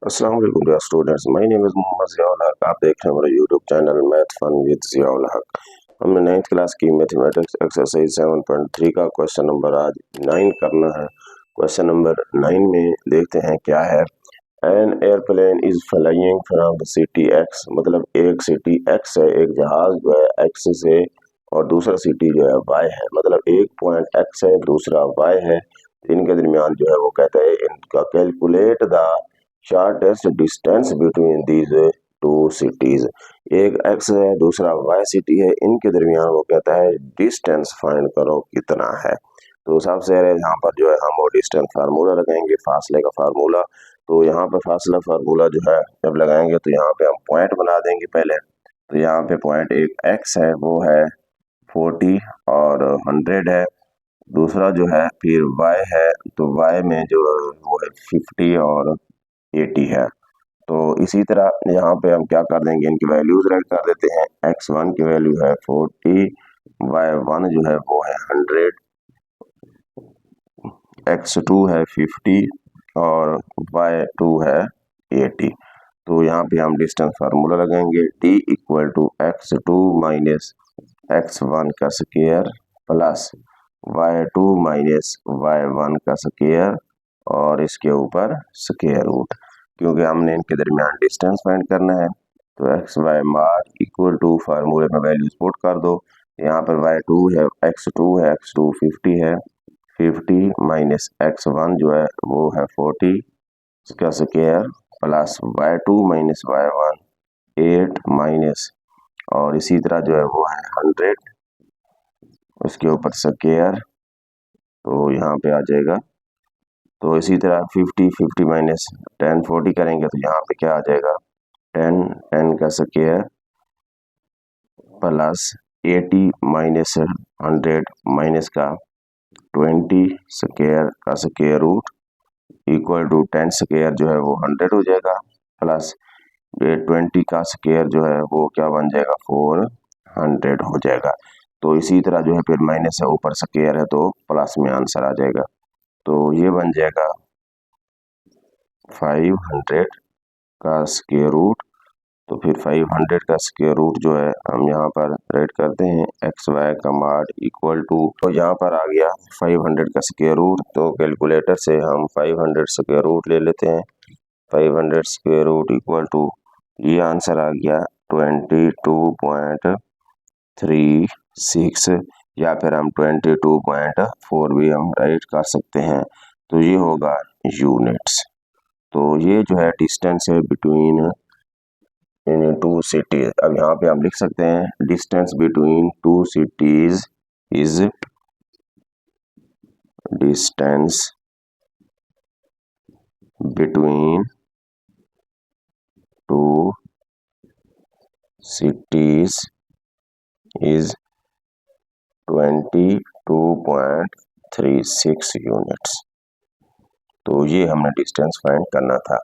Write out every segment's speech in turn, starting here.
अस्सलाम वालेकुम dear students, my name is Mohammad Ziaul Haq. आप देख रहे हैं हमारा YouTube channel Math Fun with Ziaul Haq. हमने 9th क्लास की मैथमेटिक्स एक्सरसाइज 7.3 का क्वेश्चन नंबर आज 9 करना है। क्वेश्चन नंबर 9 में देखते हैं क्या है। An airplane is flying from city x, मतलब एक सिटी एक्स है, एक जहाज जो है एक्स से, और दूसरा सिटी जो है वाई है, मतलब एक पॉइंट एक्स है दूसरा वाई है। इनके दरमियान जो है वो कहता है इनका calculate the shortest distance between these two cities. एक एक्स है दूसरा वाई सिटी है, इनके दरमियान वो कहता है डिस्टेंस फाइंड करो कितना है। तो सबसे पहले यहाँ पर जो है हम वो डिस्टेंस फार्मूला लगाएंगे, फासले का फार्मूला। तो यहाँ पे फासला फार्मूला जो है जब लगाएंगे तो यहाँ पे हम पॉइंट बना देंगे पहले। तो यहाँ पे पॉइंट एक एक्स है वो है 40 और 100 है। दूसरा जो है फिर y है, तो y में जो वो है 50 और 80 है। तो इसी तरह यहाँ पे हम क्या कर देंगे, इनकी वैल्यूज राइट कर देते हैं। x1 की वैल्यू है 40, y1 जो है वो है 100, x2 है 50 और y2 है 80। तो यहाँ पे हम डिस्टेंस फार्मूला लगाएंगे, d equal to x2 minus x1 का square plus y2 minus y1 का स्क्वायर और इसके ऊपर स्क्वायर रूट, क्योंकि हमने इनके दरमियान डिस्टेंस फाइंड करना है। तो एक्स वाई मार इक्वल टू फार्मूले में वैल्यूज पुट कर दो। यहाँ पर y2 है, x2 है, x2 50 है, 50 माइनस x1 जो है वो है 40 इसका square plus y2 minus y1 8 minus और इसी तरह जो है वो है 100 उसके ऊपर स्क्वायर, तो यहाँ पे आ जाएगा। तो इसी तरह 50 माइनस 10 40 करेंगे तो यहाँ पे क्या आ जाएगा 10 का स्क्वायर प्लस 80 माइनस 100 माइनस का 20 स्क्वायर का square root equal to 10 square जो है वो 100 हो जाएगा प्लस 20 का स्क्वायर जो है वो क्या बन जाएगा 400 हो जाएगा। तो इसी तरह जो है फिर माइनस है ऊपर स्क्वायर है तो प्लस में आंसर आ जाएगा। तो ये बन जाएगा 500 का स्क्वायर रूट। तो फिर 500 का स्क्वायर रूट जो है हम यहाँ पर राइट करते हैं एक्स वाई का माड इक्वल टू, तो यहाँ पर आ गया 500 का स्क्वायर रूट। तो कैलकुलेटर से हम 500 स्क्वायर रूट ले लेते हैं। 500 स्क्वायर रूट इक्वल टू, ये आंसर आ गया 22.36 या फिर हम 22.4 भी हम राइट कर सकते हैं। तो ये होगा यूनिट्स। तो ये जो है डिस्टेंस है बिटवीन टू सिटीज। अब यहाँ पे हम लिख सकते हैं distance between two cities is distance between two cities is 22.36 units. तो ये हमने डिस्टेंस फाइंड करना था।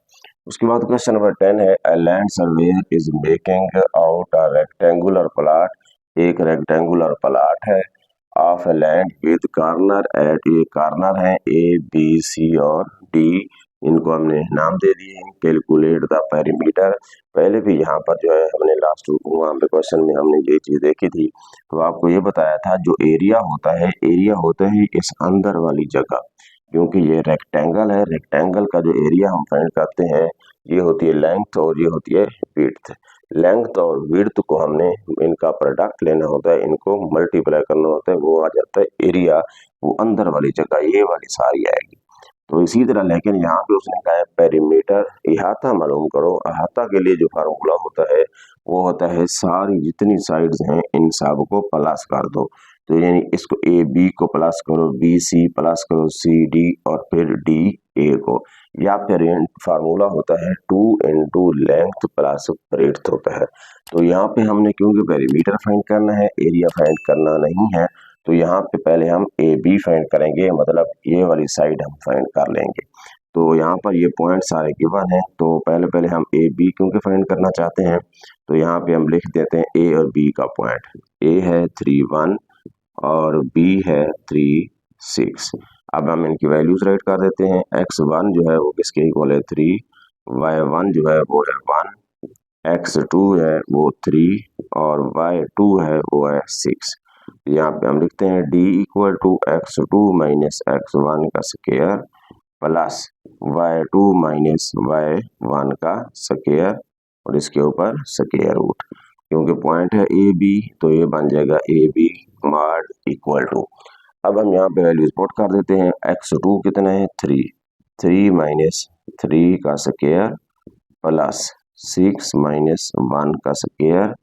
उसके बाद क्वेश्चन नंबर 10 है a land surveyor is making out a rectangular plot. एक रेक्टेंगुलर प्लॉट है of a land with corner at, ये कॉर्नर है ए बी सी और डी, इनको हमने नाम दे दिए हैं। कैलकुलेट द पेरीमीटर, पहले भी यहाँ पर जो है हमने लास्ट वहाँ पे क्वेश्चन में हमने ये चीज देखी थी। तो आपको ये बताया था जो एरिया होता है इस अंदर वाली जगह, क्योंकि ये रेक्टेंगल है, रेक्टेंगल का जो एरिया हम फाइंड करते हैं ये होती है लेंथ और ये होती है विड्थ। लेंथ और विड्थ को हमने इनका प्रोडक्ट लेना होता है, इनको मल्टीप्लाई करना होता है, वो आ जाता है एरिया। वो अंदर वाली जगह ये वाली सारी आएगी। तो इसी तरह लेकिन यहाँ पे उसने कहा है पेरीमीटर, अहाता मालूम करो। अहाता के लिए जो फार्मूला होता है वो होता है सारी जितनी साइड्स हैं इन सब को प्लस कर दो। तो यानी इसको ए बी को प्लस करो, बी सी प्लस करो, सी डी और फिर डी ए को, या फिर फार्मूला होता है 2 इंटू लेंथ प्लस ब्रेड्थ होता है। तो यहाँ पे हमने क्योंकि पेरीमीटर फाइंड करना है, एरिया फाइंड करना नहीं है, तो यहाँ पे पहले हम ए बी फाइंड करेंगे, मतलब ये वाली साइड हम फाइंड कर लेंगे। तो यहाँ पर ये पॉइंट सारे गिवन है, तो पहले हम ए बी क्योंकि फाइंड करना चाहते हैं तो यहाँ पे हम लिख देते हैं ए और बी का पॉइंट। ए है 3 1 और बी है 3 6। अब हम इनकी वैल्यूज राइट कर देते हैं। x1 जो है वो किसके इक्वल है 3, y1 जो है वो है 1, x2 है वो 3 और y2 है वो है 6। यहाँ पे हम लिखते हैं d equal to x2 minus x1 का square plus y2 minus y1 का स्क्वायर और इसके ऊपर स्क्वायर रूट। क्योंकि पॉइंट है ए बी तो ये बन जाएगा A B mod equal to. अब हम यहाँ पे वैल्यूज पुट कर देते हैं। x2 कितना है 3 माइनस 3 का स्क्वायर प्लस 6 माइनस 1 का स्क्वायर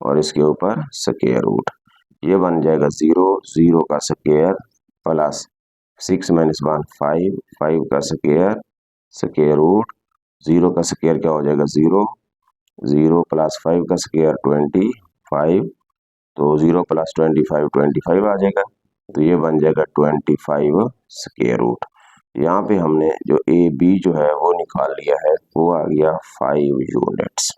और इसके ऊपर स्क्वायर रूट। ये बन जाएगा 0 का स्क्वायर प्लस 6 माइनस 1 5 का स्क्वायर रूट। 0 का स्क्वायर क्या हो जाएगा 0 प्लस 5 का स्क्वायर 25 तो 0 प्लस 25 आ जाएगा। तो ये बन जाएगा 25 स्क्वायर रूट। यहाँ पे हमने जो ए बी जो है वो निकाल लिया है, वो आ गया 5 यूनिट्स।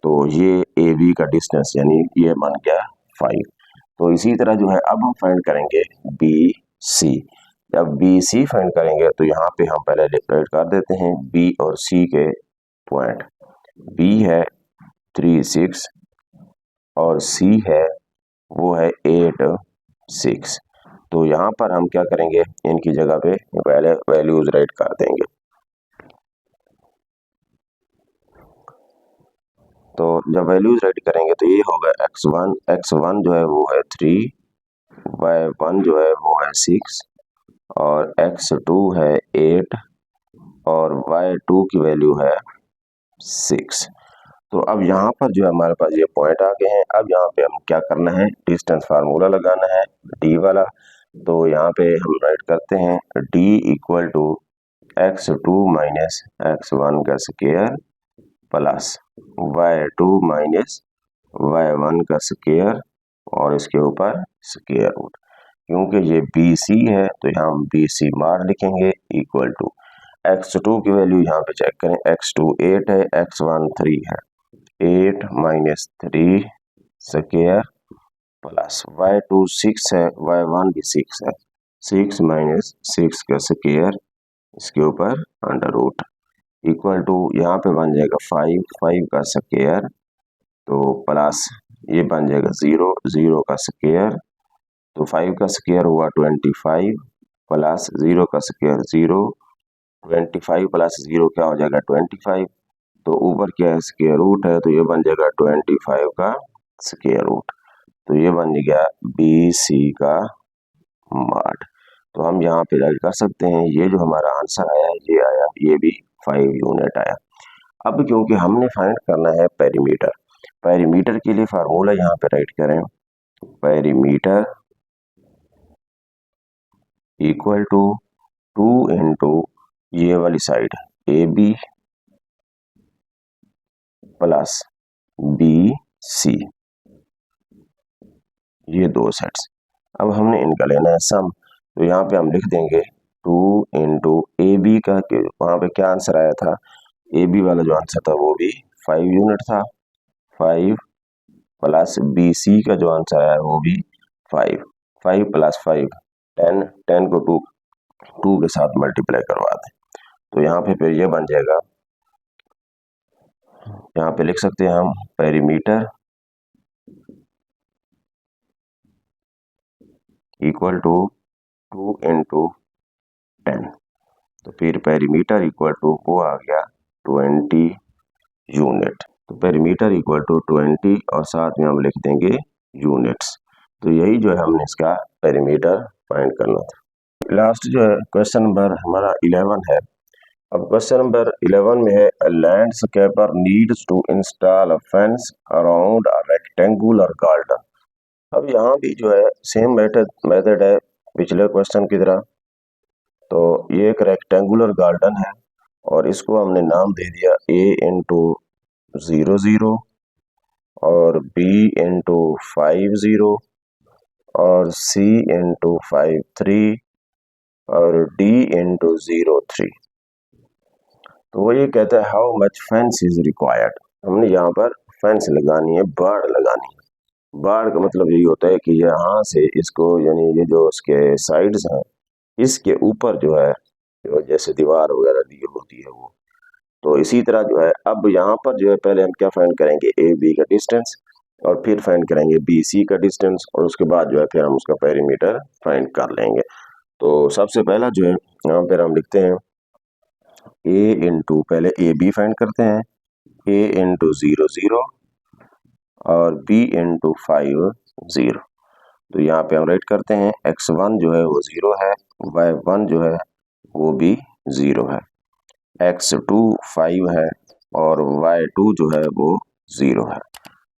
तो ये ए बी का डिस्टेंस यानी ये बन गया 5। तो इसी तरह जो है अब हम फाइंड करेंगे बी सी। जब बी सी फाइंड करेंगे तो यहाँ पे हम पहले राइट कर देते हैं बी और सी के पॉइंट। बी है 3 6 और सी है वो है 8 6। तो यहाँ पर हम क्या करेंगे, इनकी जगह पे पहले वैल्यूज राइट कर देंगे। तो जब वैल्यूज राइट करेंगे तो ये होगा x1 जो है वो है 3, y1 जो है वो है 6 और x2 है 8 और y2 की वैल्यू है 6। तो अब यहाँ पर जो है हमारे पास ये पॉइंट आ गए हैं। अब यहाँ पे हम क्या करना है, डिस्टेंस फार्मूला लगाना है d वाला। तो यहाँ पे हम राइट करते हैं d equal to x2 minus x1 का square plus y2 minus y1 का स्क्वायर और इसके ऊपर स्क्वायर रूट। क्योंकि ये BC है तो यहाँ हम BC मार लिखेंगे इक्वल टू x2 की वैल्यू यहाँ पे चेक करें, x2 8 है, x1 3 है, 8 माइनस 3 स्क्वायर प्लस y2 6 है, y1 भी 6 है, 6 माइनस 6 का स्क्वायर इसके ऊपर अंडर रूट इक्वल टू यहाँ पे बन जाएगा 5 का स्क्वायर तो प्लस ये बन जाएगा 0 का स्क्वायर तो 5 का स्क्वायर हुआ 25 प्लस 0 का स्क्वायर 0, 25 प्लस 0 क्या हो जाएगा 25। तो ऊपर क्या है स्क्वायर रूट है तो ये बन जाएगा 25 का स्क्वायर रूट। तो ये बन गया BC का मान। तो हम यहाँ पे राइट कर सकते हैं, ये जो हमारा आंसर आया ये आया, ये भी 5 यूनिट आया। अब क्योंकि हमने फाइंड करना है पेरीमीटर, पेरीमीटर के लिए फार्मूला यहाँ पे राइट करें, पेरीमीटर इक्वल टू 2 इंटू ये वाली side A B plus B C, ये दो सेट्स। अब हमने इनका लेना है सम। तो यहाँ पे हम लिख देंगे 2 इंटू ए बी का, वहाँ पे क्या आंसर आया था, ए बी वाला जो आंसर था वो भी 5 यूनिट था, 5 प्लस बी सी का जो आंसर आया वो भी 5 प्लस 5 10 को 2 के साथ मल्टीप्लाई करवा दें। तो यहाँ पे फिर ये बन जाएगा, यहाँ पे लिख सकते हैं हम पेरीमीटर इक्वल टू 2 इंटू 10। तो फिर पेरीमीटर इक्वल टू वो आ गया 20 यूनिट। तो पेरीमीटर इक्वल टू 20 और साथ में हम लिख देंगे यूनिट्स। तो यही जो है हमने इसका पेरीमीटर फाइंड करना था। लास्ट जो है क्वेश्चन नंबर हमारा 11 है। अब क्वेश्चन नंबर 11 में है landscaper needs to install a fence around a rectangular garden. अब यहाँ भी जो है सेम मेथड है पिछले क्वेश्चन की तरह। तो ये एक रेक्टेंगुलर गार्डन है और इसको हमने नाम दे दिया A इंटू 0 और B इंटू 5 और C इंटू 5 3 और D इंटू 0 3। तो वो ये कहता है how much fence is required. हमने यहाँ पर फेंस लगानी है, बाड़ लगानी है। बाड़ का मतलब यही होता है कि यहाँ से इसको यानी ये जो इसके साइड्स हैं इसके ऊपर जो है जो जैसे दीवार वगैरह दी होती है वो तो इसी तरह जो है अब यहाँ पर जो है पहले हम क्या फाइंड करेंगे, ए बी का डिस्टेंस, और फिर फाइंड करेंगे बी सी का डिस्टेंस, और उसके बाद जो है फिर हम उसका पेरीमीटर फाइंड कर लेंगे। तो सबसे पहला जो है यहाँ पर हम लिखते हैं ए इंटू, पहले ए बी फाइंड करते हैं, ए इंटू 0 0 और बी इंटू 5 0। तो यहाँ पे हम राइट करते हैं x1 जो है वो 0 है, y1 जो है वो भी 0 है, x2 5 है और y2 जो है वो 0 है।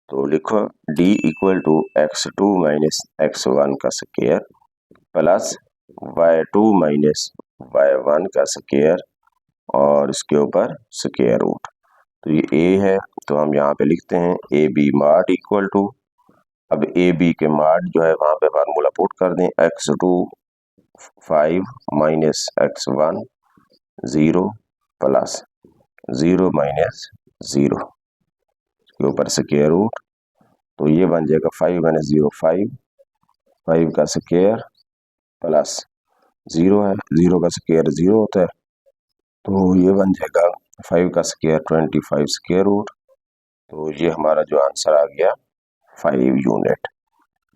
तो लिखो d equal to x2 minus x1 का square plus y2 minus y1 का स्क्वायर और इसके ऊपर स्क्वायर रूट। तो ये a है, तो हम यहाँ पे लिखते हैं A B mod equal to, अब ए बी के मार्ट जो है वहां पे फार्मूला पुट कर दें, x2 5 minus x1 0 plus 0 minus 0 के ऊपर स्क्वायर रूट। तो ये बन जाएगा 5 माइनस 0 5, 5 का स्क्वायर प्लस 0 है, 0 का स्क्वायर 0 होता है, तो ये बन जाएगा 5 का स्क्वायर 25 स्क्वायर रूट। तो ये हमारा जो आंसर आ गया 5 यूनिट।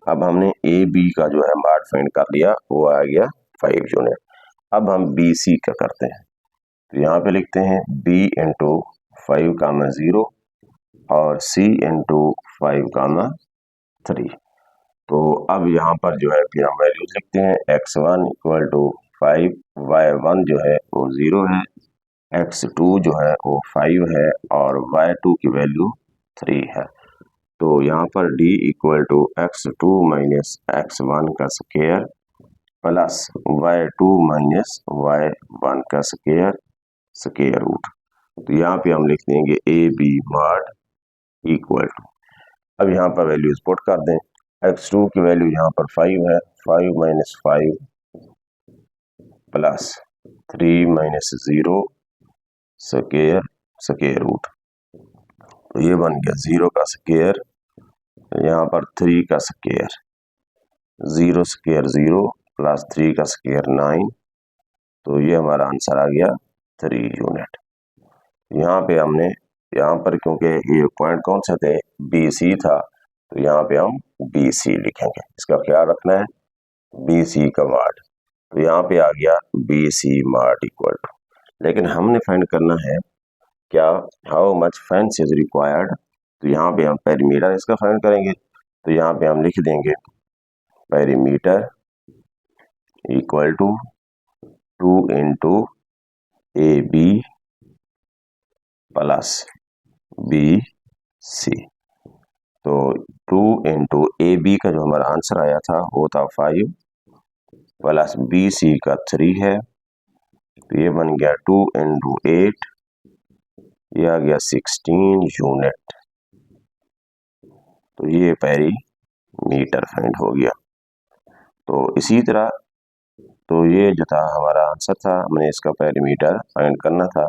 अब हमने ए बी का जो है मार्ट फाइंड कर लिया, वो आ गया 5 यूनिट। अब हम बी सी का करते हैं, तो यहाँ पे लिखते हैं बी इंटू 5 कामा 0 और सी इंटू 5 कामा 3। तो अब यहाँ पर जो है फिर हम वैल्यूज लिखते हैं, x1 इक्वल टू 5, y1 जो है वो 0 है, x2 जो है वो 5 है और y2 की वैल्यू 3 है। तो यहाँ पर d equal to x2 minus x1 का square plus y2 minus y1 का स्क्वायर रूट। तो यहाँ पे हम लिख देंगे A B mod equal to, अब यहाँ पर वैल्यूज पुट कर दें, x2 की वैल्यू यहाँ पर 5 है, 5 minus 5 plus 3 minus 0 square root. तो ये बन गया 0 का स्क्वायर, यहाँ पर 3 का स्क्वायर, 0 स्क्वायर 0 प्लस 3 का स्क्वायर 9। तो ये हमारा आंसर आ गया 3 यूनिट। यहाँ पे हमने, यहाँ पर क्योंकि ये पॉइंट कौन सा थे, बी सी था, तो यहाँ पे हम बी सी लिखेंगे, इसका ख्याल रखना है, बी सी का मार्ट। तो यहाँ पे आ गया B C mod equal to, लेकिन हमने फाइंड करना है क्या, how much fence is required. तो यहाँ पे हम पेरीमीटर इसका फाइंड करेंगे, तो यहाँ पे हम लिख देंगे perimeter equal to 2 into A B plus B C. तो 2 इंटू ए बी का जो हमारा आंसर आया था वो था 5 प्लस बी सी का 3 है, तो ये बन गया 2 इंटू 8, ये आ गया 16 यूनिट। तो ये पेरीमीटर फाइंड हो गया। तो इसी तरह, तो ये जो था हमारा आंसर था, हमने इसका पेरीमीटर फाइंड करना था।